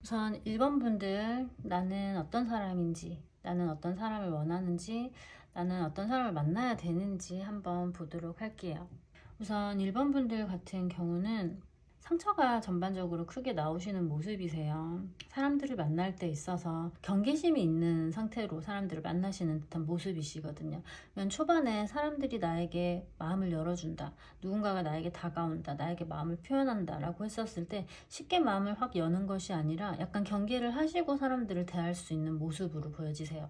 우선 1번 분들, 나는 어떤 사람인지, 나는 어떤 사람을 원하는지, 나는 어떤 사람을 만나야 되는지 한번 보도록 할게요. 우선 1번 분들 같은 경우는 상처가 전반적으로 크게 나오시는 모습이세요. 사람들을 만날 때 있어서 경계심이 있는 상태로 사람들을 만나시는 듯한 모습이시거든요. 초반에 사람들이 나에게 마음을 열어준다, 누군가가 나에게 다가온다, 나에게 마음을 표현한다 라고 했었을 때 쉽게 마음을 확 여는 것이 아니라 약간 경계를 하시고 사람들을 대할 수 있는 모습으로 보여지세요.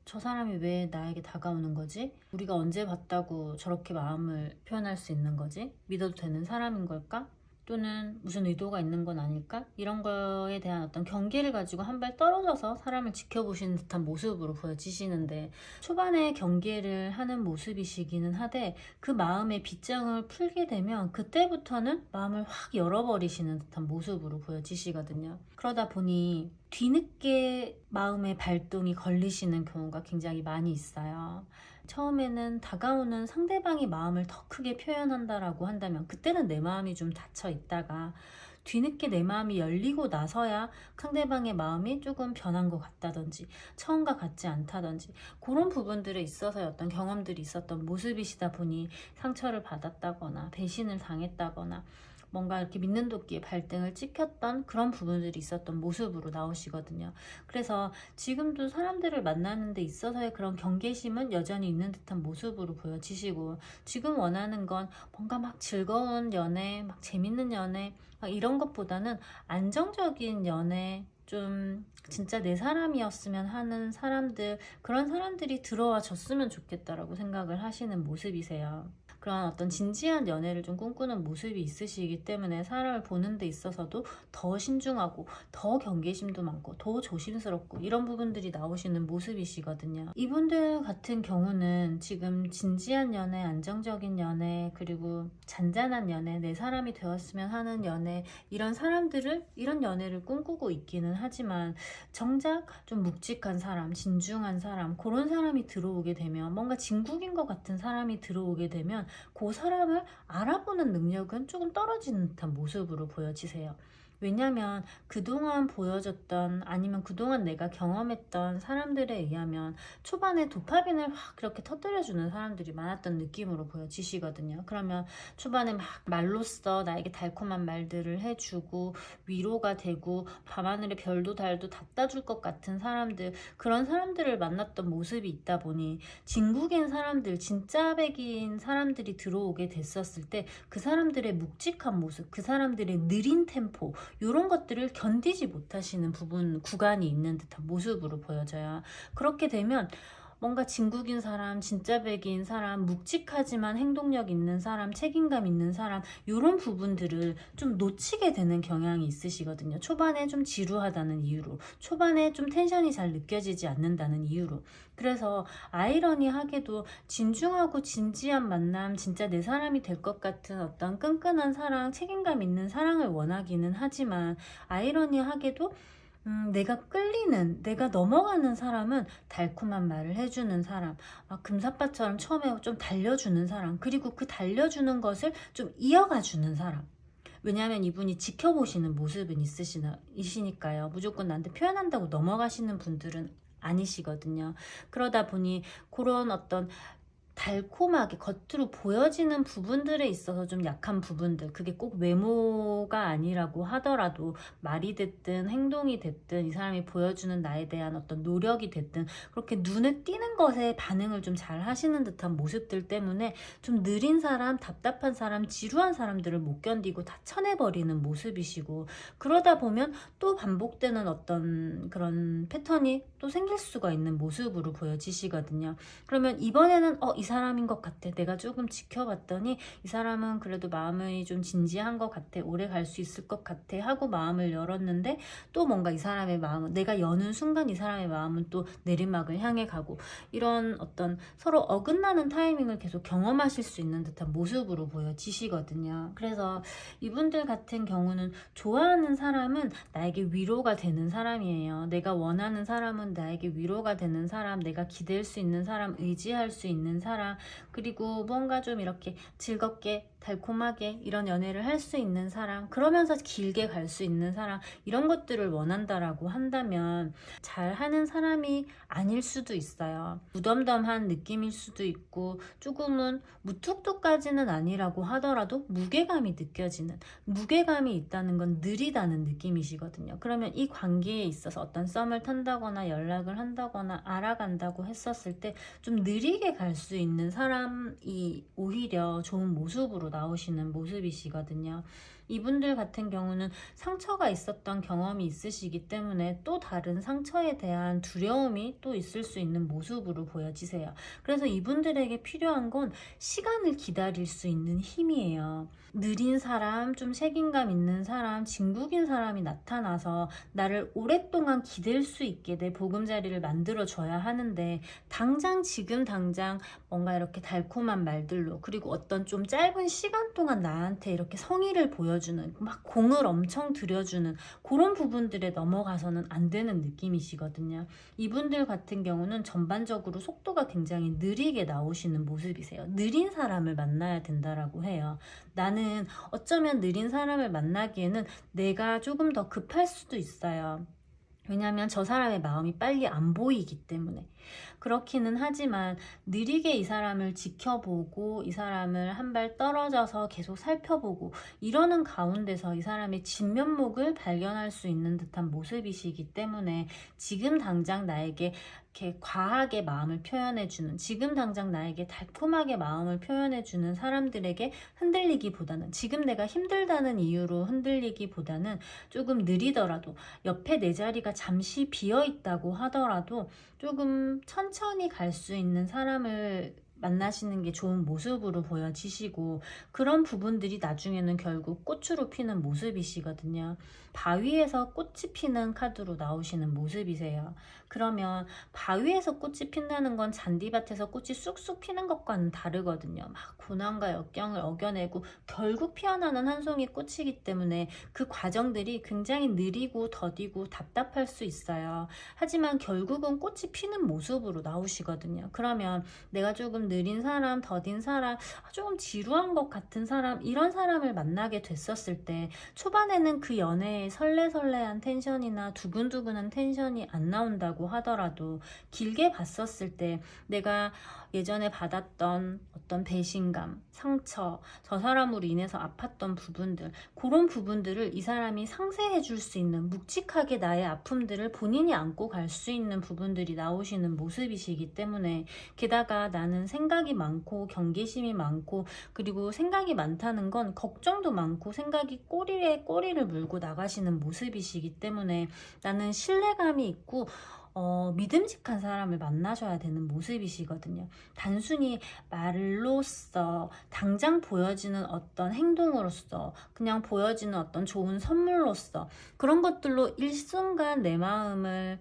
저 사람이 왜 나에게 다가오는 거지? 우리가 언제 봤다고 저렇게 마음을 표현할 수 있는 거지? 믿어도 되는 사람인 걸까? 또는 무슨 의도가 있는 건 아닐까? 이런 거에 대한 어떤 경계를 가지고 한 발 떨어져서 사람을 지켜보시는 듯한 모습으로 보여지시는데, 초반에 경계를 하는 모습이시기는 하되 그 마음의 빗장을 풀게 되면 그때부터는 마음을 확 열어버리시는 듯한 모습으로 보여지시거든요. 그러다 보니 뒤늦게 마음의 발동이 걸리시는 경우가 굉장히 많이 있어요. 처음에는 다가오는 상대방이 마음을 더 크게 표현한다라고 한다면 그때는 내 마음이 좀 닫혀 있다가 뒤늦게 내 마음이 열리고 나서야 상대방의 마음이 조금 변한 것 같다든지 처음과 같지 않다든지 그런 부분들에 있어서 어떤 경험들이 있었던 모습이시다 보니 상처를 받았다거나 배신을 당했다거나 뭔가 이렇게 믿는 도끼에 발등을 찍혔던 그런 부분들이 있었던 모습으로 나오시거든요. 그래서 지금도 사람들을 만나는 데 있어서의 그런 경계심은 여전히 있는 듯한 모습으로 보여지시고, 지금 원하는 건 뭔가 막 즐거운 연애, 막 재밌는 연애, 막 이런 것보다는 안정적인 연애, 좀 진짜 내 사람이었으면 하는 사람들, 그런 사람들이 들어와 줬으면 좋겠다라고 생각을 하시는 모습이세요. 그런 어떤 진지한 연애를 좀 꿈꾸는 모습이 있으시기 때문에 사람을 보는 데 있어서도 더 신중하고 더 경계심도 많고 더 조심스럽고 이런 부분들이 나오시는 모습이시거든요. 이분들 같은 경우는 지금 진지한 연애, 안정적인 연애, 그리고 잔잔한 연애, 내 사람이 되었으면 하는 연애, 이런 연애를 꿈꾸고 있기는 하지만 정작 좀 묵직한 사람, 진중한 사람, 그런 사람이 들어오게 되면, 뭔가 진국인 것 같은 사람이 들어오게 되면 그 사람을 알아보는 능력은 조금 떨어지는 듯한 모습으로 보여지세요. 왜냐면 그동안 보여줬던, 아니면 그동안 내가 경험했던 사람들에 의하면 초반에 도파민을 확 그렇게 터뜨려주는 사람들이 많았던 느낌으로 보여지시거든요. 그러면 초반에 막 말로써 나에게 달콤한 말들을 해주고 위로가 되고 밤하늘의 별도 달도 닿아줄 것 같은 사람들, 그런 사람들을 만났던 모습이 있다 보니 진국인 사람들, 진짜 백인 사람들이 들어오게 됐었을 때 그 사람들의 묵직한 모습, 그 사람들의 느린 템포, 이런 것들을 견디지 못하시는 구간이 있는 듯한 모습으로 보여져요. 그렇게 되면 뭔가 진국인 사람, 진짜 백인 사람, 묵직하지만 행동력 있는 사람, 책임감 있는 사람, 이런 부분들을 좀 놓치게 되는 경향이 있으시거든요. 초반에 좀 지루하다는 이유로, 초반에 좀 텐션이 잘 느껴지지 않는다는 이유로. 그래서 아이러니하게도 진중하고 진지한 만남, 진짜 내 사람이 될 것 같은 어떤 끈끈한 사랑, 책임감 있는 사랑을 원하기는 하지만, 아이러니하게도 내가 끌리는, 내가 넘어가는 사람은 달콤한 말을 해주는 사람, 금사빠처럼 처음에 좀 달려주는 사람, 그리고 그 달려주는 것을 좀 이어가주는 사람. 왜냐하면 이분이 지켜보시는 모습은 이시니까요. 무조건 나한테 표현한다고 넘어가시는 분들은 아니시거든요. 그러다 보니 그런 어떤 달콤하게 겉으로 보여지는 부분들에 있어서 좀 약한 부분들, 그게 꼭 외모가 아니라고 하더라도 말이 됐든 행동이 됐든 이 사람이 보여주는 나에 대한 어떤 노력이 됐든 그렇게 눈에 띄는 것에 반응을 좀 잘 하시는 듯한 모습들 때문에 좀 느린 사람, 답답한 사람, 지루한 사람들을 못 견디고 다 쳐내버리는 모습이시고, 그러다 보면 또 반복되는 어떤 그런 패턴이 또 생길 수가 있는 모습으로 보여지시거든요. 그러면 이번에는 이 사람인 것 같아, 내가 조금 지켜봤더니 이 사람은 그래도 마음이 좀 진지한 것 같아, 오래 갈 수 있을 것 같아 하고 마음을 열었는데, 또 뭔가 이 사람의 마음은, 내가 여는 순간 이 사람의 마음은 또 내리막을 향해 가고, 이런 어떤 서로 어긋나는 타이밍을 계속 경험하실 수 있는 듯한 모습으로 보여지시거든요. 그래서 이분들 같은 경우는 좋아하는 사람은 나에게 위로가 되는 사람이에요. 내가 원하는 사람은 나에게 위로가 되는 사람, 내가 기댈 수 있는 사람, 의지할 수 있는 사람, 사람, 그리고 뭔가 좀 이렇게 즐겁게 달콤하게 이런 연애를 할 수 있는 사람, 그러면서 길게 갈 수 있는 사람, 이런 것들을 원한다라고 한다면 잘하는 사람이 아닐 수도 있어요. 무덤덤한 느낌일 수도 있고, 조금은 무뚝뚝까지는 아니라고 하더라도 무게감이 느껴지는, 무게감이 있다는 건 느리다는 느낌이시거든요. 그러면 이 관계에 있어서 어떤 썸을 탄다거나 연락을 한다거나 알아간다고 했었을 때 좀 느리게 갈 수 있는 사람이 오히려 좋은 모습으로 나오시는 모습이시거든요. 이분들 같은 경우는 상처가 있었던 경험이 있으시기 때문에 또 다른 상처에 대한 두려움이 또 있을 수 있는 모습으로 보여지세요. 그래서 이분들에게 필요한 건 시간을 기다릴 수 있는 힘이에요. 느린 사람, 좀 책임감 있는 사람, 진국인 사람이 나타나서 나를 오랫동안 기댈 수 있게 내 보금자리를 만들어줘야 하는데, 당장 지금 당장 뭔가 이렇게 달콤한 말들로, 그리고 어떤 좀 짧은 시간 동안 나한테 이렇게 성의를 보여주는, 막 공을 엄청 들여주는 그런 부분들에 넘어가서는 안 되는 느낌이시거든요. 이분들 같은 경우는 전반적으로 속도가 굉장히 느리게 나오시는 모습이세요. 느린 사람을 만나야 된다라고 해요. 나는 어쩌면 느린 사람을 만나기에는 내가 조금 더 급할 수도 있어요. 왜냐하면 저 사람의 마음이 빨리 안 보이기 때문에. 그렇기는 하지만 느리게 이 사람을 지켜보고 이 사람을 한 발 떨어져서 계속 살펴보고 이러는 가운데서 이 사람의 진면목을 발견할 수 있는 듯한 모습이시기 때문에, 지금 당장 나에게 이렇게 과하게 마음을 표현해주는, 지금 당장 나에게 달콤하게 마음을 표현해주는 사람들에게 흔들리기보다는, 지금 내가 힘들다는 이유로 흔들리기보다는 조금 느리더라도, 옆에 내 자리가 잠시 비어있다고 하더라도 조금 천천히 갈 수 있는 사람을 만나시는 게 좋은 모습으로 보여지시고, 그런 부분들이 나중에는 결국 꽃으로 피는 모습이시거든요. 바위에서 꽃이 피는 카드로 나오시는 모습이세요. 그러면 바위에서 꽃이 핀다는 건 잔디밭에서 꽃이 쑥쑥 피는 것과는 다르거든요. 막 고난과 역경을 어겨내고 결국 피어나는 한 송이 꽃이기 때문에 그 과정들이 굉장히 느리고 더디고 답답할 수 있어요. 하지만 결국은 꽃이 피는 모습으로 나오시거든요. 그러면 내가 조금 느린 사람, 더딘 사람, 조금 지루한 것 같은 사람, 이런 사람을 만나게 됐었을 때 초반에는 그 연애에 설레설레한 텐션이나 두근두근한 텐션이 안 나온다고 하더라도, 길게 봤었을 때 내가 예전에 받았던 어떤 배신감, 상처, 저 사람으로 인해서 아팠던 부분들, 그런 부분들을 이 사람이 상쇄해 줄 수 있는, 묵직하게 나의 아픔들을 본인이 안고 갈 수 있는 부분들이 나오시는 모습이시기 때문에, 게다가 나는 생각이 많고 경계심이 많고, 그리고 생각이 많다는 건 걱정도 많고 생각이 꼬리에 꼬리를 물고 나가시는 모습이시기 때문에, 나는 신뢰감이 있고 믿음직한 사람을 만나셔야 되는 모습이시거든요. 단순히 말로써, 당장 보여지는 어떤 행동으로써, 그냥 보여지는 어떤 좋은 선물로써, 그런 것들로 일순간 내 마음을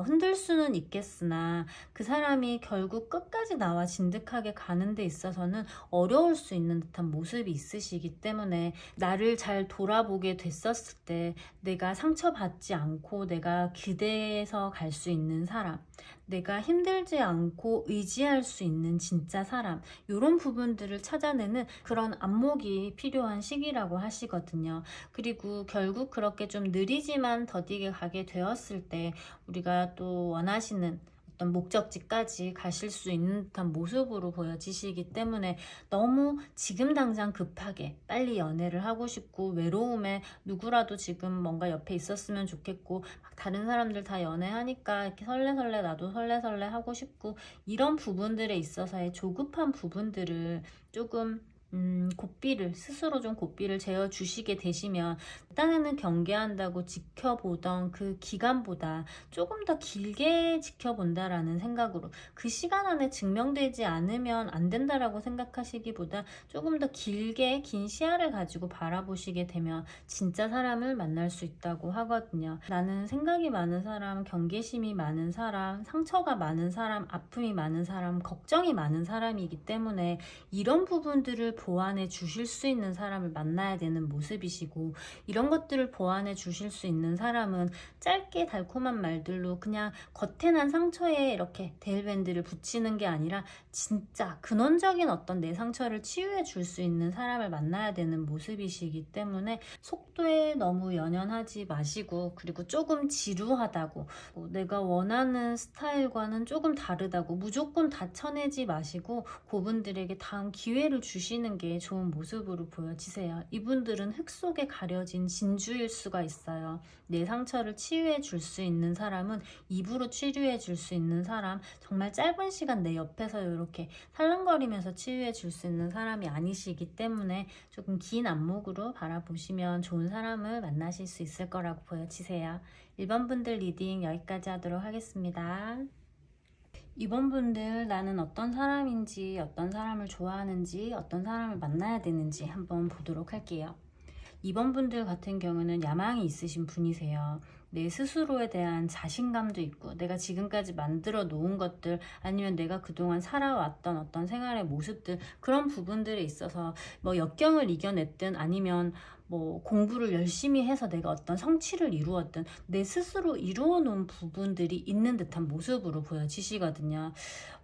흔들 수는 있겠으나, 그 사람이 결국 끝까지 나와 진득하게 가는 데 있어서는 어려울 수 있는 듯한 모습이 있으시기 때문에, 나를 잘 돌아보게 됐었을 때 내가 상처받지 않고 내가 기대서 갈 수 있는 사람, 내가 힘들지 않고 의지할 수 있는 진짜 사람, 이런 부분들을 찾아내는 그런 안목이 필요한 시기라고 하시거든요. 그리고 결국 그렇게 좀 느리지만 더디게 가게 되었을 때 우리가 또 원하시는 어떤 목적지까지 가실 수 있는 듯한 모습으로 보여지시기 때문에, 너무 지금 당장 급하게 빨리 연애를 하고 싶고, 외로움에 누구라도 지금 뭔가 옆에 있었으면 좋겠고, 막 다른 사람들 다 연애하니까 이렇게 설레설레 나도 설레설레 하고 싶고, 이런 부분들에 있어서의 조급한 부분들을 조금 고삐를, 스스로 좀 고삐를 재어주시게 되시면, 딴에는 경계한다고 지켜보던 그 기간보다 조금 더 길게 지켜본다라는 생각으로, 그 시간 안에 증명되지 않으면 안 된다라고 생각하시기보다 조금 더 길게, 긴 시야를 가지고 바라보시게 되면 진짜 사람을 만날 수 있다고 하거든요. 나는 생각이 많은 사람, 경계심이 많은 사람, 상처가 많은 사람, 아픔이 많은 사람, 걱정이 많은 사람이기 때문에, 이런 부분들을 보완해 주실 수 있는 사람을 만나야 되는 모습이시고, 이런 것들을 보완해 주실 수 있는 사람은 짧게 달콤한 말들로 그냥 겉에 난 상처에 이렇게 데일밴드를 붙이는 게 아니라 진짜 근원적인 어떤 내 상처를 치유해 줄 수 있는 사람을 만나야 되는 모습이시기 때문에 속도에 너무 연연하지 마시고, 그리고 조금 지루하다고, 내가 원하는 스타일과는 조금 다르다고 무조건 다 쳐내지 마시고 그분들에게 다음 기회를 주시는 게 좋은 모습으로 보여지세요. 이분들은 흙 속에 가려진 진주일 수가 있어요. 내 상처를 치유해 줄 수 있는 사람은 입으로 치료해 줄 수 있는 사람, 정말 짧은 시간 내 옆에서 이렇게 살랑거리면서 치유해 줄 수 있는 사람이 아니시기 때문에 조금 긴 안목으로 바라보시면 좋은 사람을 만나실 수 있을 거라고 보여지세요. 1번 분들 리딩 여기까지 하도록 하겠습니다. 2번 분들, 나는 어떤 사람인지, 어떤 사람을 좋아하는지, 어떤 사람을 만나야 되는지 한번 보도록 할게요. 2번 분들 같은 경우는 야망이 있으신 분이세요. 내 스스로에 대한 자신감도 있고, 내가 지금까지 만들어 놓은 것들, 아니면 내가 그동안 살아왔던 어떤 생활의 모습들, 그런 부분들에 있어서 뭐 역경을 이겨냈든 아니면 뭐 공부를 열심히 해서 내가 어떤 성취를 이루었든 내 스스로 이루어 놓은 부분들이 있는 듯한 모습으로 보여지시거든요.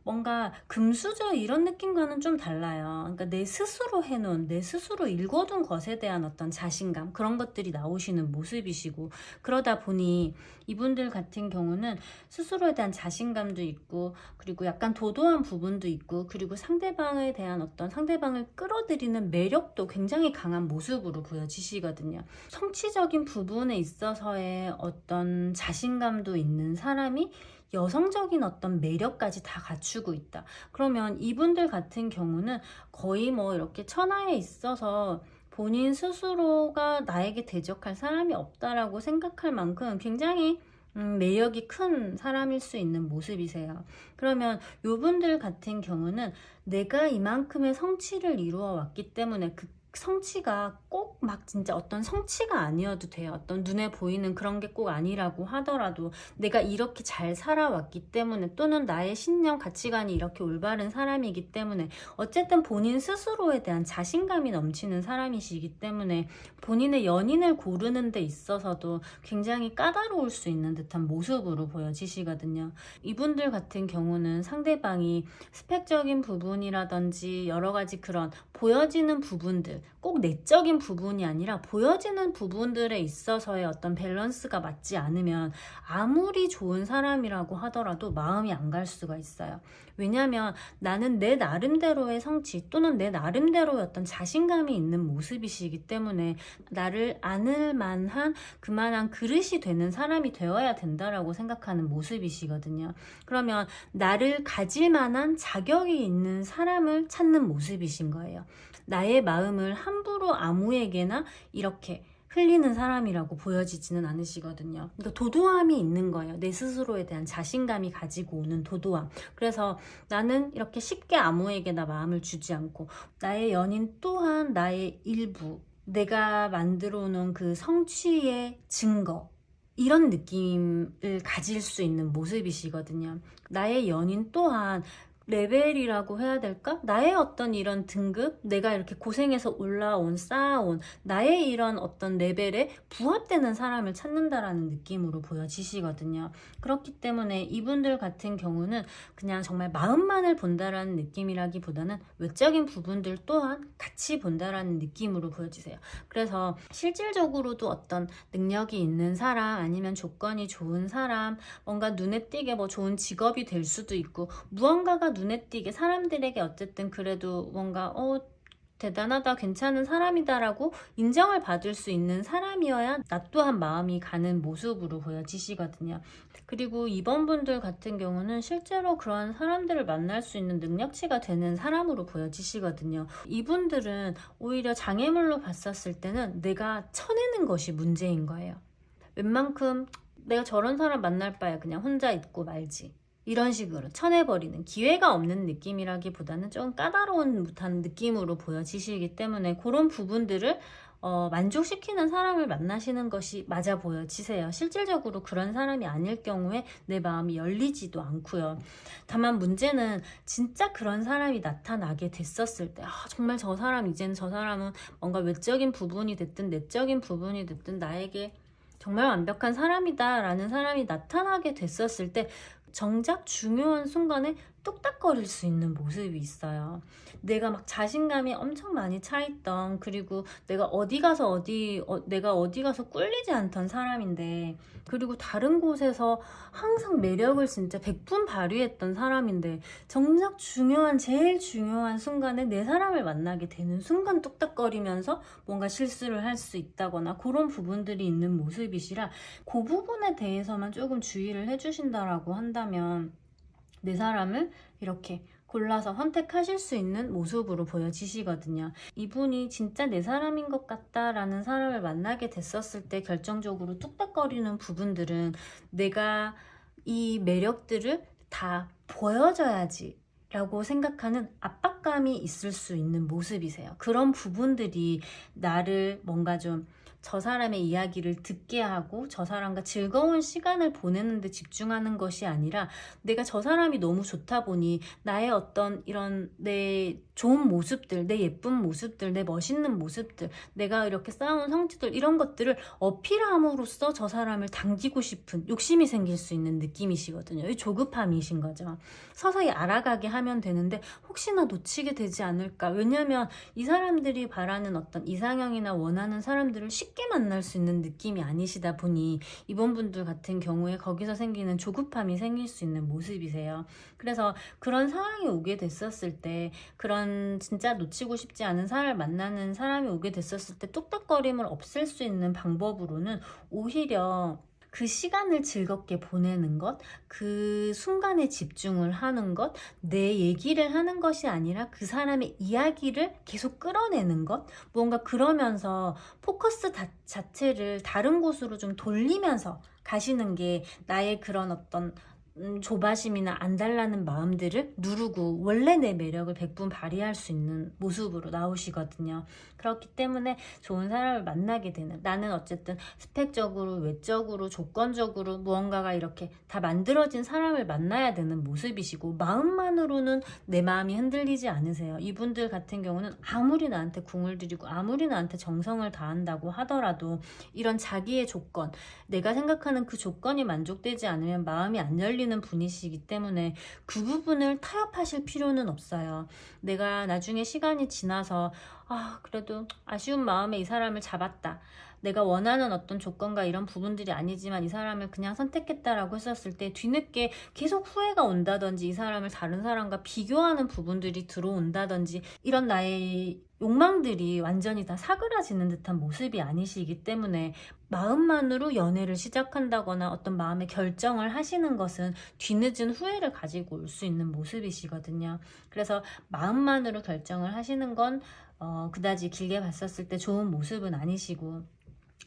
뭔가 금수저 이런 느낌과는 좀 달라요. 그러니까 내 스스로 해놓은, 내 스스로 읽어둔 것에 대한 어떤 자신감, 그런 것들이 나오시는 모습이시고, 그러다 보니 이분들 같은 경우는 스스로에 대한 자신감도 있고, 그리고 약간 도도한 부분도 있고, 그리고 상대방에 대한 어떤 상대방을 끌어들이는 매력도 굉장히 강한 모습으로 보여지시거든요. 성취적인 부분에 있어서의 어떤 자신감도 있는 사람이 여성적인 어떤 매력까지 다 갖추고 있다. 그러면 이분들 같은 경우는 거의 뭐 이렇게 천하에 있어서 본인 스스로가 나에게 대적할 사람이 없다라고 생각할 만큼 굉장히 매력이 큰 사람일 수 있는 모습이세요. 그러면 이분들 같은 경우는 내가 이만큼의 성취를 이루어 왔기 때문에 그 성취가 꼭 막 진짜 어떤 성취가 아니어도 돼요. 어떤 눈에 보이는 그런 게 꼭 아니라고 하더라도 내가 이렇게 잘 살아왔기 때문에, 또는 나의 신념 가치관이 이렇게 올바른 사람이기 때문에, 어쨌든 본인 스스로에 대한 자신감이 넘치는 사람이시기 때문에 본인의 연인을 고르는 데 있어서도 굉장히 까다로울 수 있는 듯한 모습으로 보여지시거든요. 이분들 같은 경우는 상대방이 스펙적인 부분이라든지 여러 가지 그런 보여지는 부분들, 꼭 내적인 부분이 아니라 보여지는 부분들에 있어서의 어떤 밸런스가 맞지 않으면 아무리 좋은 사람이라고 하더라도 마음이 안 갈 수가 있어요. 왜냐하면 나는 내 나름대로의 성취, 또는 내 나름대로의 어떤 자신감이 있는 모습이시기 때문에 나를 안을 만한 그만한 그릇이 되는 사람이 되어야 된다라고 생각하는 모습이시거든요. 그러면 나를 가질 만한 자격이 있는 사람을 찾는 모습이신 거예요. 나의 마음을 함부로 아무에게나 이렇게 흘리는 사람이라고 보여지지는 않으시거든요. 그러니까 도도함이 있는 거예요. 내 스스로에 대한 자신감이 가지고 오는 도도함. 그래서 나는 이렇게 쉽게 아무에게나 마음을 주지 않고, 나의 연인 또한 나의 일부, 내가 만들어 놓은 그 성취의 증거, 이런 느낌을 가질 수 있는 모습이시거든요. 나의 연인 또한 레벨이라고 해야 될까? 나의 어떤 이런 등급, 내가 이렇게 고생해서 올라온, 쌓아온 나의 이런 어떤 레벨에 부합되는 사람을 찾는다라는 느낌으로 보여지시거든요. 그렇기 때문에 이분들 같은 경우는 그냥 정말 마음만을 본다라는 느낌이라기보다는 외적인 부분들 또한 같이 본다라는 느낌으로 보여지세요. 그래서 실질적으로도 어떤 능력이 있는 사람, 아니면 조건이 좋은 사람, 뭔가 눈에 띄게 뭐 좋은 직업이 될 수도 있고, 무언가가 눈에 띄게 사람들에게 어쨌든 그래도 뭔가 대단하다, 괜찮은 사람이다라고 인정을 받을 수 있는 사람이어야 나 또한 마음이 가는 모습으로 보여지시거든요. 그리고 이번 분들 같은 경우는 실제로 그런 사람들을 만날 수 있는 능력치가 되는 사람으로 보여지시거든요. 이분들은 오히려 장애물로 봤었을 때는 내가 쳐내는 것이 문제인 거예요. 웬만큼 내가 저런 사람 만날 바에 그냥 혼자 있고 말지, 이런 식으로 쳐내버리는, 기회가 없는 느낌이라기보다는 좀 까다로운 듯한 느낌으로 보여지시기 때문에 그런 부분들을 만족시키는 사람을 만나시는 것이 맞아 보여지세요. 실질적으로 그런 사람이 아닐 경우에 내 마음이 열리지도 않고요. 다만 문제는 진짜 그런 사람이 나타나게 됐었을 때, 정말 저 사람, 이제는 저 사람은 뭔가 외적인 부분이 됐든 내적인 부분이 됐든 나에게 정말 완벽한 사람이다 라는 사람이 나타나게 됐었을 때 정작 중요한 순간에 뚝딱거릴 수 있는 모습이 있어요. 내가 막 자신감이 엄청 많이 차있던, 그리고 내가 어디 가서 꿀리지 않던 사람인데, 그리고 다른 곳에서 항상 매력을 진짜 100분 발휘했던 사람인데, 정작 제일 중요한 순간에 내 사람을 만나게 되는 순간 뚝딱거리면서 뭔가 실수를 할 수 있다거나 그런 부분들이 있는 모습이시라, 그 부분에 대해서만 조금 주의를 해주신다라고 한다면 내 사람을 이렇게 골라서 선택하실 수 있는 모습으로 보여지시거든요. 이분이 진짜 내 사람인 것 같다라는 사람을 만나게 됐었을 때 결정적으로 뚝딱거리는 부분들은 내가 이 매력들을 다 보여줘야지 라고 생각하는 압박감이 있을 수 있는 모습이세요. 그런 부분들이 나를 뭔가 좀 저 사람의 이야기를 듣게 하고 저 사람과 즐거운 시간을 보내는 데 집중하는 것이 아니라, 내가 저 사람이 너무 좋다 보니 나의 어떤 이런 내 좋은 모습들, 내 예쁜 모습들, 내 멋있는 모습들, 내가 이렇게 쌓아온 성취들, 이런 것들을 어필함으로써 저 사람을 당기고 싶은 욕심이 생길 수 있는 느낌이시거든요. 이 조급함이신 거죠. 서서히 알아가게 하면 되는데 혹시나 놓치게 되지 않을까. 왜냐면 이 사람들이 바라는 어떤 이상형이나 원하는 사람들을 쉽게 만날 수 있는 느낌이 아니시다 보니 이번 분들 같은 경우에 거기서 생기는 조급함이 생길 수 있는 모습이세요. 그래서 그런 상황이 오게 됐었을 때, 그런 진짜 놓치고 싶지 않은 사람을 만나는 사람이 오게 됐었을 때 뚝딱거림을 없앨 수 있는 방법으로는 오히려 그 시간을 즐겁게 보내는 것, 그 순간에 집중을 하는 것, 내 얘기를 하는 것이 아니라 그 사람의 이야기를 계속 끌어내는 것, 무언가 그러면서 포커스 자체를 다른 곳으로 좀 돌리면서 가시는 게 나의 그런 어떤 조바심이나 안달나는 마음들을 누르고 원래 내 매력을 100분 발휘할 수 있는 모습으로 나오시거든요. 그렇기 때문에 좋은 사람을 만나게 되는, 나는 어쨌든 스펙적으로, 외적으로, 조건적으로 무언가가 이렇게 다 만들어진 사람을 만나야 되는 모습이시고, 마음만으로는 내 마음이 흔들리지 않으세요. 이분들 같은 경우는 아무리 나한테 궁을 들이고 아무리 나한테 정성을 다한다고 하더라도 이런 자기의 조건, 내가 생각하는 그 조건이 만족되지 않으면 마음이 안 열리는 분이시기 때문에 그 부분을 타협하실 필요는 없어요. 내가 나중에 시간이 지나서 그래도 아쉬운 마음에 이 사람을 잡았다, 내가 원하는 어떤 조건과 이런 부분들이 아니지만 이 사람을 그냥 선택했다라고 했었을 때 뒤늦게 계속 후회가 온다든지, 이 사람을 다른 사람과 비교하는 부분들이 들어온다든지, 이런 나의 욕망들이 완전히 다 사그라지는 듯한 모습이 아니시기 때문에 마음만으로 연애를 시작한다거나 어떤 마음의 결정을 하시는 것은 뒤늦은 후회를 가지고 올 수 있는 모습이시거든요. 그래서 마음만으로 결정을 하시는 건 그다지 길게 봤었을 때 좋은 모습은 아니시고,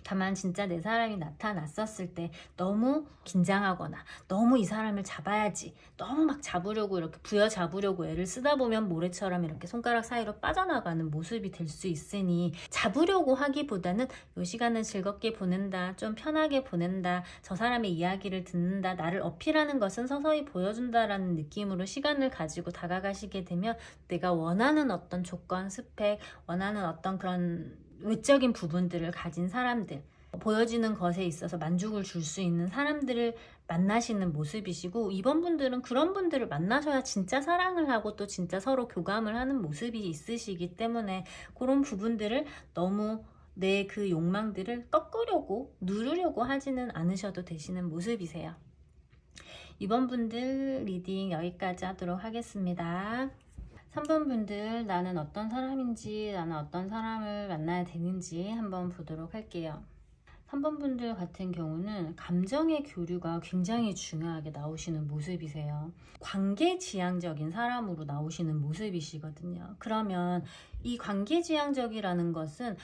다만 진짜 내 사람이 나타났었을 때 너무 긴장하거나 너무 이 사람을 잡아야지, 너무 막 잡으려고 이렇게 부여잡으려고 애를 쓰다 보면 모래처럼 이렇게 손가락 사이로 빠져나가는 모습이 될 수 있으니, 잡으려고 하기보다는 이 시간을 즐겁게 보낸다, 좀 편하게 보낸다, 저 사람의 이야기를 듣는다, 나를 어필하는 것은 서서히 보여준다라는 느낌으로 시간을 가지고 다가가시게 되면 내가 원하는 어떤 조건, 스펙, 원하는 어떤 그런 외적인 부분들을 가진 사람들, 보여지는 것에 있어서 만족을 줄 수 있는 사람들을 만나시는 모습이시고, 이번 분들은 그런 분들을 만나셔야 진짜 사랑을 하고 또 진짜 서로 교감을 하는 모습이 있으시기 때문에 그런 부분들을 너무 내 그 욕망들을 꺾으려고 누르려고 하지는 않으셔도 되시는 모습이세요. 이번 분들 리딩 여기까지 하도록 하겠습니다. 3번 분들, 나는 어떤 사람인지, 나는 어떤 사람을 만나야 되는지 한번 보도록 할게요. 3번 분들 같은 경우는 감정의 교류가 굉장히 중요하게 나오시는 모습이세요. 관계지향적인 사람으로 나오시는 모습이시거든요. 그러면 이 관계지향적이라는 것은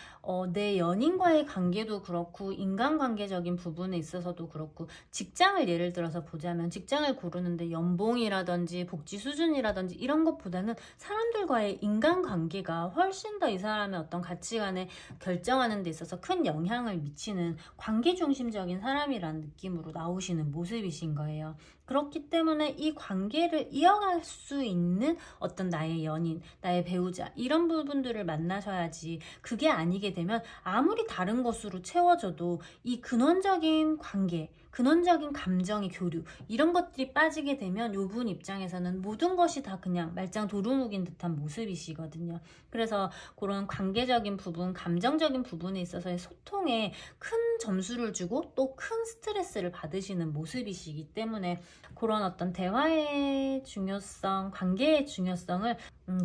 내 연인과의 관계도 그렇고 인간관계적인 부분에 있어서도 그렇고 직장을 예를 들어서 보자면 직장을 고르는데 연봉이라든지 복지 수준이라든지 이런 것보다는 사람들과의 인간관계가 훨씬 더 이 사람의 어떤 가치관에 결정하는 데 있어서 큰 영향을 미치는 관계 중심적인 사람이라는 느낌으로 나오시는 모습이신 거예요. 그렇기 때문에 이 관계를 이어갈 수 있는 어떤 나의 연인, 나의 배우자 이런 부분들을 만나셔야지, 그게 아니게 되면 아무리 다른 것으로 채워져도 이 근원적인 관계, 근원적인 감정의 교류 이런 것들이 빠지게 되면 요분 입장에서는 모든 것이 다 그냥 말짱 도루묵인 듯한 모습이시거든요. 그래서 그런 관계적인 부분, 감정적인 부분에 있어서의 소통에 큰 점수를 주고 또 큰 스트레스를 받으시는 모습이시기 때문에 그런 어떤 대화의 중요성, 관계의 중요성을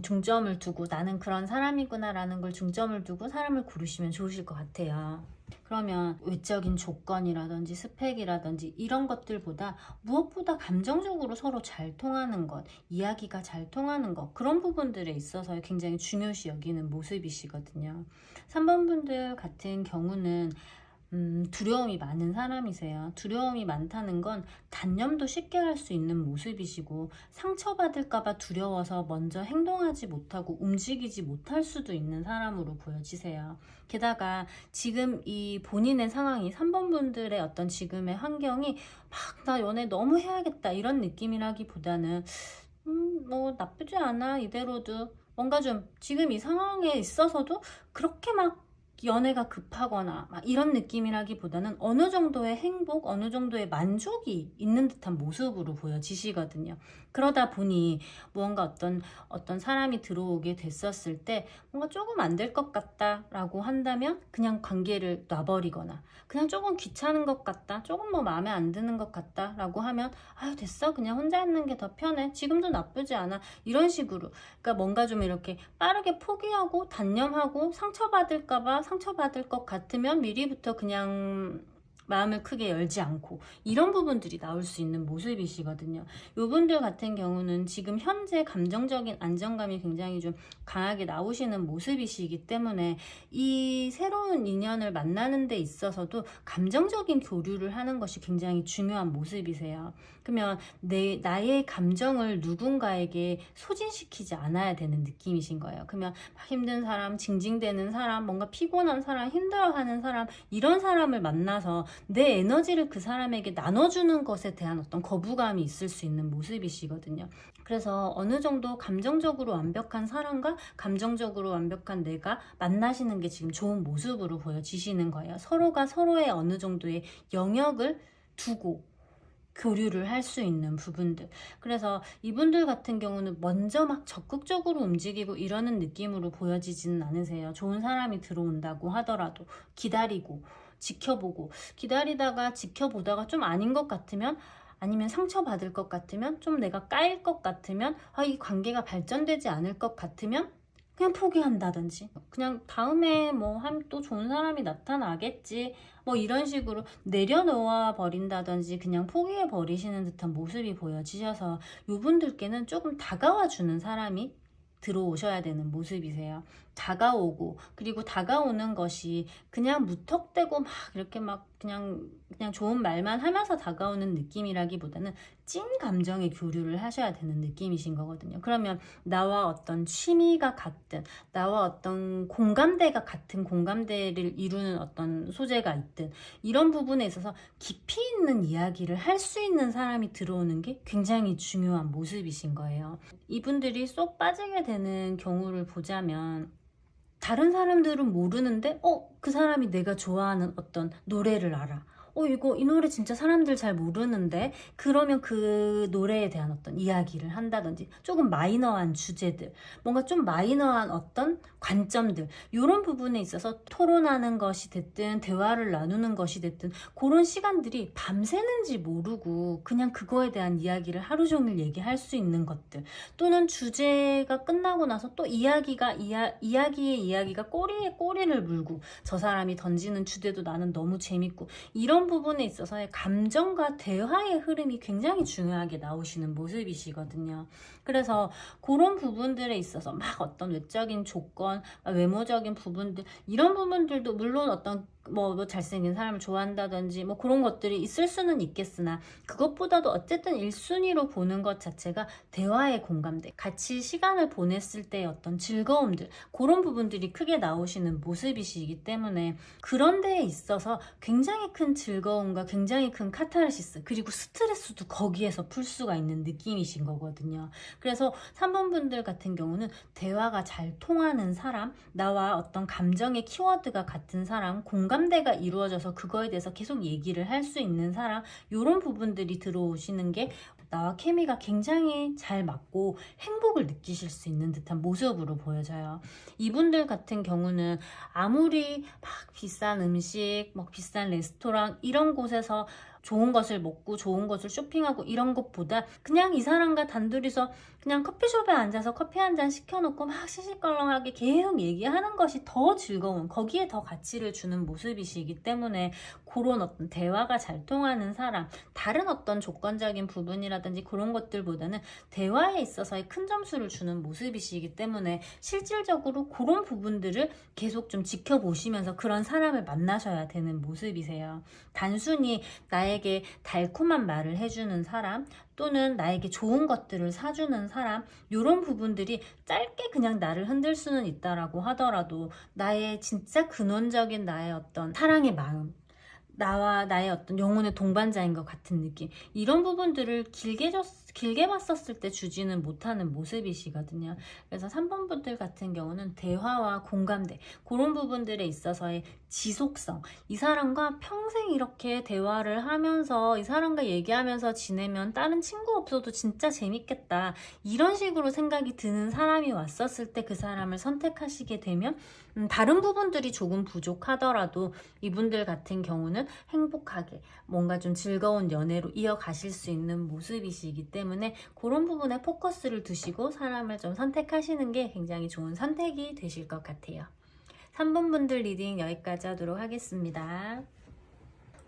중점을 두고 나는 그런 사람이구나 라는 걸 중점을 두고 사람을 고르시면 좋으실 것 같아요. 그러면 외적인 조건이라든지 스펙이라든지 이런 것들보다 무엇보다 감정적으로 서로 잘 통하는 것, 이야기가 잘 통하는 것, 그런 부분들에 있어서 굉장히 중요시 여기는 모습이시거든요. 3번 분들 같은 경우는 두려움이 많은 사람이세요. 두려움이 많다는 건 단념도 쉽게 할 수 있는 모습이시고 상처받을까봐 두려워서 먼저 행동하지 못하고 움직이지 못할 수도 있는 사람으로 보여지세요. 게다가 지금 이 본인의 상황이 3번 분들의 어떤 지금의 환경이 막 나 연애 너무 해야겠다 이런 느낌이라기보다는 뭐 나쁘지 않아 이대로도 뭔가 좀 지금 이 상황에 있어서도 그렇게 막 연애가 급하거나 막 이런 느낌이라기보다는 어느 정도의 행복, 어느 정도의 만족이 있는 듯한 모습으로 보여지시거든요. 그러다 보니 무언가 어떤 사람이 들어오게 됐었을 때 뭔가 조금 안 될 것 같다라고 한다면 그냥 관계를 놔버리거나 그냥 조금 귀찮은 것 같다, 조금 뭐 마음에 안 드는 것 같다라고 하면 아유 됐어, 그냥 혼자 있는 게 더 편해, 지금도 나쁘지 않아, 이런 식으로 그러니까 뭔가 좀 이렇게 빠르게 포기하고 단념하고 상처받을 것 같으면 미리부터 그냥 마음을 크게 열지 않고 이런 부분들이 나올 수 있는 모습이시거든요. 요분들 같은 경우는 지금 현재 감정적인 안정감이 굉장히 좀 강하게 나오시는 모습이시기 때문에 이 새로운 인연을 만나는 데 있어서도 감정적인 교류를 하는 것이 굉장히 중요한 모습이세요. 그러면 나의 감정을 누군가에게 소진시키지 않아야 되는 느낌이신 거예요. 그러면 막 힘든 사람, 징징대는 사람, 뭔가 피곤한 사람, 힘들어하는 사람, 이런 사람을 만나서 내 에너지를 그 사람에게 나눠주는 것에 대한 어떤 거부감이 있을 수 있는 모습이시거든요. 그래서 어느 정도 감정적으로 완벽한 사람과 감정적으로 완벽한 내가 만나시는 게 지금 좋은 모습으로 보여지시는 거예요. 서로가 서로의 어느 정도의 영역을 두고 교류를 할 수 있는 부분들. 그래서 이분들 같은 경우는 먼저 막 적극적으로 움직이고 이러는 느낌으로 보여지지는 않으세요. 좋은 사람이 들어온다고 하더라도 기다리고 지켜보고, 기다리다가 지켜보다가 좀 아닌 것 같으면, 아니면 상처받을 것 같으면, 좀 내가 까일 것 같으면, 이 관계가 발전되지 않을 것 같으면 그냥 포기한다든지, 그냥 다음에 뭐 또 좋은 사람이 나타나겠지 뭐 이런 식으로 내려놓아 버린다든지 그냥 포기해 버리시는 듯한 모습이 보여지셔서 이분들께는 조금 다가와 주는 사람이 들어오셔야 되는 모습이세요. 다가오고, 그리고 다가오는 것이 그냥 무턱대고 막 이렇게 막 그냥 좋은 말만 하면서 다가오는 느낌이라기보다는 찐 감정의 교류를 하셔야 되는 느낌이신 거거든요. 그러면 나와 어떤 취미가 같든, 나와 어떤 공감대가 같은 공감대를 이루는 어떤 소재가 있든, 이런 부분에 있어서 깊이 있는 이야기를 할 수 있는 사람이 들어오는 게 굉장히 중요한 모습이신 거예요. 이분들이 쏙 빠지게 되는 경우를 보자면, 다른 사람들은 모르는데 그 사람이 내가 좋아하는 어떤 노래를 알아. 이 노래 진짜 사람들 잘 모르는데, 그러면 그 노래에 대한 어떤 이야기를 한다든지, 조금 마이너한 주제들, 뭔가 좀 마이너한 어떤 관점들, 이런 부분에 있어서 토론하는 것이 됐든 대화를 나누는 것이 됐든 그런 시간들이 밤새는지 모르고 그냥 그거에 대한 이야기를 하루 종일 얘기할 수 있는 것들, 또는 주제가 끝나고 나서 또 이야기의 이야기가 꼬리에 꼬리를 물고 저 사람이 던지는 주제도 나는 너무 재밌고, 이런 이런 부분에 있어서의 감정과 대화의 흐름이 굉장히 중요하게 나오시는 모습이시거든요. 그래서 그런 부분들에 있어서 막 어떤 외적인 조건, 외모적인 부분들, 이런 부분들도 물론 어떤 뭐 잘생긴 사람을 좋아한다든지 뭐 그런 것들이 있을 수는 있겠으나, 그것보다도 어쨌든 1순위로 보는 것 자체가 대화의 공감대, 같이 시간을 보냈을 때의 어떤 즐거움들, 그런 부분들이 크게 나오시는 모습이시기 때문에 그런 데에 있어서 굉장히 큰 즐거움과 굉장히 큰 카타르시스, 그리고 스트레스도 거기에서 풀 수가 있는 느낌이신 거거든요. 그래서 3번 분들 같은 경우는 대화가 잘 통하는 사람, 나와 어떤 감정의 키워드가 같은 사람, 공감대가 이루어져서 그거에 대해서 계속 얘기를 할 수 있는 사람, 이런 부분들이 들어오시는 게 나와 케미가 굉장히 잘 맞고 행복을 느끼실 수 있는 듯한 모습으로 보여져요. 이분들 같은 경우는 아무리 막 비싼 음식, 막 비싼 레스토랑 이런 곳에서 좋은 것을 먹고 좋은 것을 쇼핑하고 이런 것보다 그냥 이 사람과 단둘이서 그냥 커피숍에 앉아서 커피 한 잔 시켜놓고 막 시시껄렁하게 계속 얘기하는 것이 더 즐거운, 거기에 더 가치를 주는 모습이시기 때문에 그런 어떤 대화가 잘 통하는 사람, 다른 어떤 조건적인 부분이라든지 그런 것들보다는 대화에 있어서의 큰 점수를 주는 모습이시기 때문에 실질적으로 그런 부분들을 계속 좀 지켜보시면서 그런 사람을 만나셔야 되는 모습이세요. 단순히 나에게 달콤한 말을 해주는 사람, 또는 나에게 좋은 것들을 사주는 사람, 이런 부분들이 짧게 그냥 나를 흔들 수는 있다라고 하더라도 나의 진짜 근원적인 나의 어떤 사랑의 마음, 나와 나의 어떤 영혼의 동반자인 것 같은 느낌, 이런 부분들을 길게 봤었을 때 주지는 못하는 모습이시거든요. 그래서 3번 분들 같은 경우는 대화와 공감대, 그런 부분들에 있어서의 지속성, 이 사람과 평생 이렇게 대화를 하면서 이 사람과 얘기하면서 지내면 다른 친구 없어도 진짜 재밌겠다, 이런 식으로 생각이 드는 사람이 왔었을 때 그 사람을 선택하시게 되면 다른 부분들이 조금 부족하더라도 이분들 같은 경우는 행복하게 뭔가 좀 즐거운 연애로 이어가실 수 있는 모습이시기 때문에 그런 부분에 포커스를 두시고 사람을 좀 선택하시는 게 굉장히 좋은 선택이 되실 것 같아요. 3번 분들 리딩 여기까지 하도록 하겠습니다.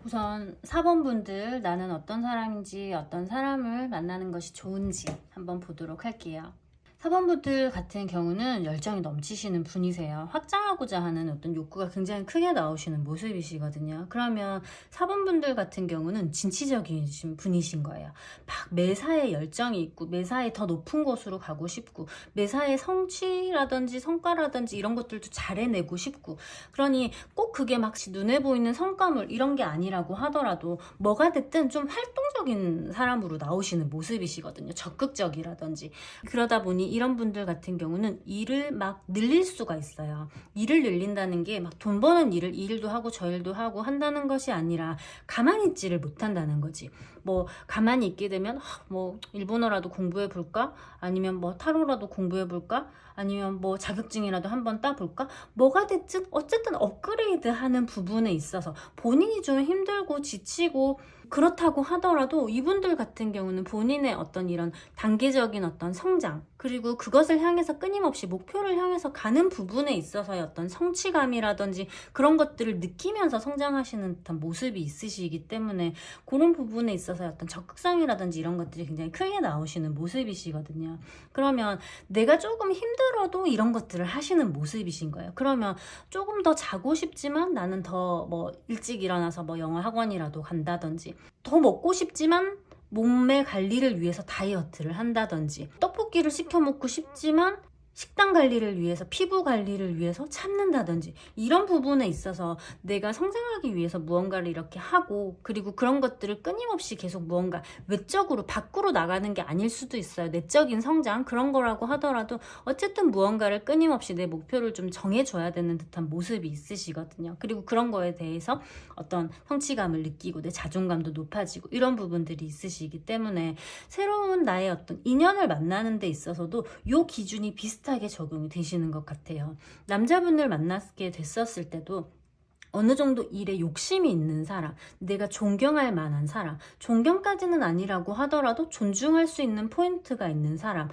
우선 4번 분들, 나는 어떤 사람인지, 어떤 사람을 만나는 것이 좋은지 한번 보도록 할게요. 4번 분들 같은 경우는 열정이 넘치시는 분이세요. 확장하고자 하는 어떤 욕구가 굉장히 크게 나오시는 모습이시거든요. 그러면 4번 분들 같은 경우는 진취적인 분이신 거예요. 막 매사에 열정이 있고 매사에 더 높은 곳으로 가고 싶고 매사에 성취라든지 성과라든지 이런 것들도 잘 해내고 싶고, 그러니 꼭 그게 막 눈에 보이는 성과물 이런 게 아니라고 하더라도 뭐가 됐든 좀 활동적인 사람으로 나오시는 모습이시거든요. 적극적이라든지. 그러다 보니 이런 분들 같은 경우는 일을 막 늘릴 수가 있어요. 일을 늘린다는 게 막 돈 버는 일을 이 일도 하고 저 일도 하고 한다는 것이 아니라 가만히 있지를 못한다는 거지. 뭐 가만히 있게 되면 뭐 일본어라도 공부해 볼까? 아니면 뭐 타로라도 공부해 볼까? 아니면 뭐 자격증이라도 한번 따볼까? 뭐가 됐든 어쨌든 업그레이드 하는 부분에 있어서 본인이 좀 힘들고 지치고 그렇다고 하더라도 이분들 같은 경우는 본인의 어떤 이런 단계적인 어떤 성장, 그리고 그것을 향해서 끊임없이 목표를 향해서 가는 부분에 있어서의 어떤 성취감이라든지 그런 것들을 느끼면서 성장하시는 듯한 모습이 있으시기 때문에 그런 부분에 있어서의 어떤 적극성이라든지 이런 것들이 굉장히 크게 나오시는 모습이시거든요. 그러면 내가 조금 힘들어도 이런 것들을 하시는 모습이신 거예요. 그러면 조금 더 자고 싶지만 나는 더 뭐 일찍 일어나서 뭐 영어 학원이라도 간다든지, 더 먹고 싶지만 몸매 관리를 위해서 다이어트를 한다든지, 떡볶이를 시켜 먹고 싶지만 식단 관리를 위해서, 피부 관리를 위해서 참는다든지, 이런 부분에 있어서 내가 성장하기 위해서 무언가를 이렇게 하고, 그리고 그런 것들을 끊임없이 계속 무언가 외적으로 밖으로 나가는 게 아닐 수도 있어요. 내적인 성장 그런 거라고 하더라도 어쨌든 무언가를 끊임없이 내 목표를 좀 정해줘야 되는 듯한 모습이 있으시거든요. 그리고 그런 거에 대해서 어떤 성취감을 느끼고 내 자존감도 높아지고 이런 부분들이 있으시기 때문에 새로운 나의 어떤 인연을 만나는 데 있어서도 이 기준이 비슷하게 적용이 되시는 것 같아요. 남자분을 만나게 됐었을 때도 어느 정도 일에 욕심이 있는 사람, 내가 존경할 만한 사람, 존경까지는 아니라고 하더라도 존중할 수 있는 포인트가 있는 사람,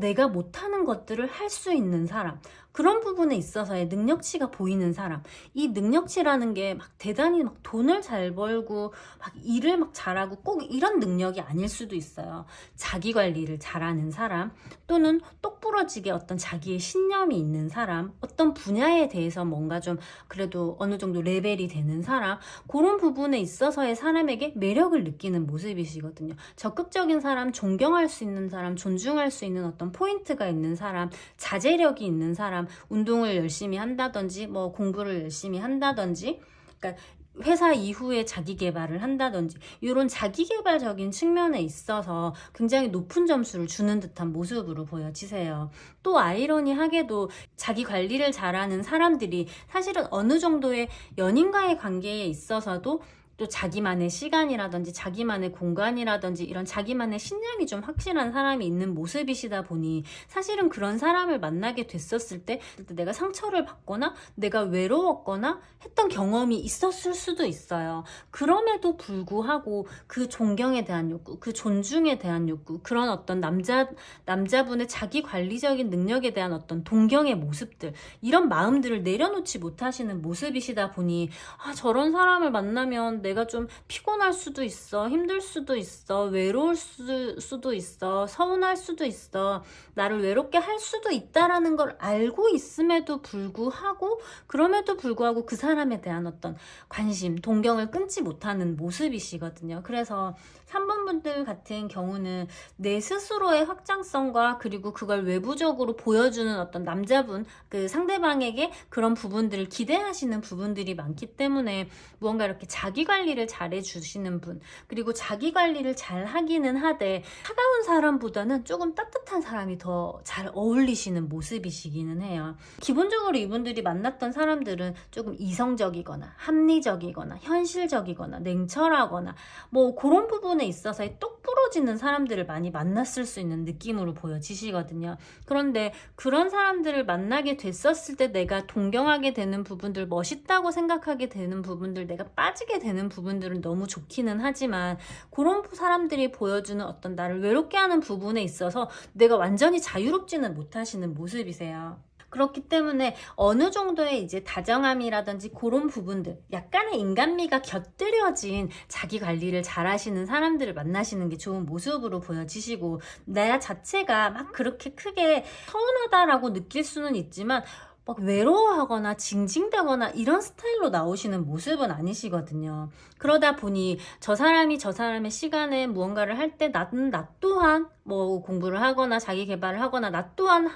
내가 못하는 것들을 할 수 있는 사람, 그런 부분에 있어서의 능력치가 보이는 사람. 이 능력치라는 게 막 대단히 막 돈을 잘 벌고 막 일을 막 잘하고 꼭 이런 능력이 아닐 수도 있어요. 자기 관리를 잘하는 사람, 또는 똑부러지게 어떤 자기의 신념이 있는 사람, 어떤 분야에 대해서 뭔가 좀 그래도 어느 정도 레벨이 되는 사람, 그런 부분에 있어서의 사람에게 매력을 느끼는 모습이시거든요. 적극적인 사람, 존경할 수 있는 사람, 존중할 수 있는 어떤 포인트가 있는 사람, 자제력이 있는 사람, 운동을 열심히 한다든지 뭐 공부를 열심히 한다든지, 그러니까 회사 이후에 자기 개발을 한다든지 이런 자기 개발적인 측면에 있어서 굉장히 높은 점수를 주는 듯한 모습으로 보여지세요. 또 아이러니하게도 자기 관리를 잘하는 사람들이 사실은 어느 정도의 연인과의 관계에 있어서도 또 자기만의 시간이라든지 자기만의 공간이라든지 이런 자기만의 신념이 좀 확실한 사람이 있는 모습이시다 보니 사실은 그런 사람을 만나게 됐었을 때 내가 상처를 받거나 내가 외로웠거나 했던 경험이 있었을 수도 있어요. 그럼에도 불구하고 그 존경에 대한 욕구, 그 존중에 대한 욕구, 그런 어떤 남자분의 자기 관리적인 능력에 대한 어떤 동경의 모습들, 이런 마음들을 내려놓지 못하시는 모습이시다 보니 저런 사람을 만나면 내가 좀 피곤할 수도 있어, 힘들 수도 있어, 외로울 수도 있어, 서운할 수도 있어, 나를 외롭게 할 수도 있다라는 걸 알고 있음에도 불구하고, 그럼에도 불구하고 그 사람에 대한 어떤 관심, 동경을 끊지 못하는 모습이시거든요. 그래서 3번 분들 같은 경우는 내 스스로의 확장성과 그리고 그걸 외부적으로 보여주는 어떤 남자분, 그 상대방에게 그런 부분들을 기대하시는 부분들이 많기 때문에 무언가 이렇게 자기 관리를 잘 해주시는 분, 그리고 자기 관리를 잘 하기는 하되 차가운 사람보다는 조금 따뜻한 사람이 더 잘 어울리시는 모습이시기는 해요. 기본적으로 이분들이 만났던 사람들은 조금 이성적이거나 합리적이거나 현실적이거나 냉철하거나 뭐 그런 부분에 있어서 똑 부러지는 사람들을 많이 만났을 수 있는 느낌으로 보여지시거든요. 그런데 그런 사람들을 만나게 됐었을 때 내가 동경하게 되는 부분들, 멋있다고 생각하게 되는 부분들, 내가 빠지게 되는 부분들은 너무 좋기는 하지만 그런 사람들이 보여주는 어떤 나를 외롭게 하는 부분에 있어서 내가 완전히 자유롭지는 못하시는 모습이세요. 그렇기 때문에 어느 정도의 이제 다정함이라든지 그런 부분들, 약간의 인간미가 곁들여진 자기 관리를 잘 하시는 사람들을 만나시는 게 좋은 모습으로 보여지시고, 나 자체가 막 그렇게 크게 서운하다라고 느낄 수는 있지만 막 외로워하거나 징징대거나 이런 스타일로 나오시는 모습은 아니시거든요. 그러다 보니 저 사람이 저 사람의 시간에 무언가를 할 때 나는 나 또한 뭐 공부를 하거나 자기 개발을 하거나 나 또한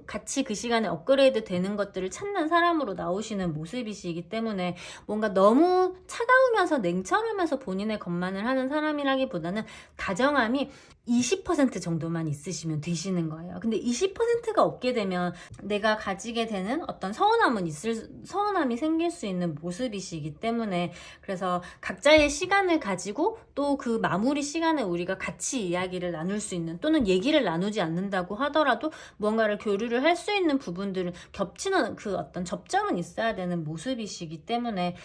같이 그 시간에 업그레이드 되는 것들을 찾는 사람으로 나오시는 모습이시기 때문에 뭔가 너무 차가우면서 냉철하면서 본인의 것만을 하는 사람이라기보다는 다정함이 20% 정도만 있으시면 되시는 거예요. 근데 20%가 없게 되면 내가 가지게 되는 어떤 서운함이 생길 수 있는 모습이시기 때문에, 그래서 각자의 시간을 가지고 또 그 마무리 시간에 우리가 같이 이야기를 나눌 수 있는, 또는 얘기를 나누지 않는다고 하더라도 무언가를 교류를 할 수 있는 부분들은 겹치는 그 어떤 접점은 있어야 되는 모습이시기 때문에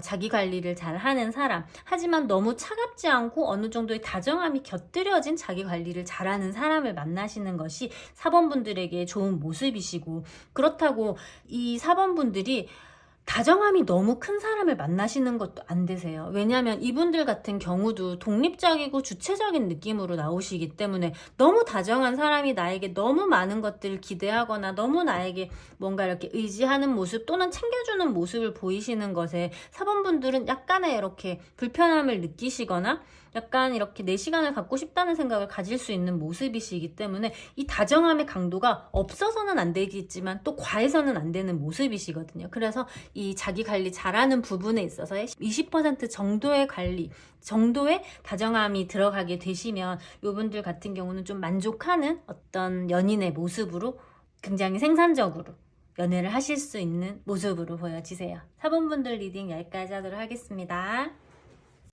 자기 관리를 잘 하는 사람, 하지만 너무 차갑지 않고 어느 정도의 다정함이 곁들여진 자기 관리를 잘하는 사람을 만나시는 것이 4번 분들에게 좋은 모습이시고, 그렇다고 이 4번 분들이 다정함이 너무 큰 사람을 만나시는 것도 안 되세요. 왜냐하면 이분들 같은 경우도 독립적이고 주체적인 느낌으로 나오시기 때문에 너무 다정한 사람이 나에게 너무 많은 것들을 기대하거나 너무 나에게 뭔가 이렇게 의지하는 모습 또는 챙겨주는 모습을 보이시는 것에 4번 분들은 약간의 이렇게 불편함을 느끼시거나 약간 이렇게 내 시간을 갖고 싶다는 생각을 가질 수 있는 모습이시기 때문에 이 다정함의 강도가 없어서는 안 되겠지만 또 과해서는 안 되는 모습이시거든요. 그래서 이 자기 관리 잘하는 부분에 있어서의 20% 정도의 다정함이 들어가게 되시면 이분들 같은 경우는 좀 만족하는 어떤 연인의 모습으로 굉장히 생산적으로 연애를 하실 수 있는 모습으로 보여지세요. 4번 분들 리딩 여기까지 하도록 하겠습니다.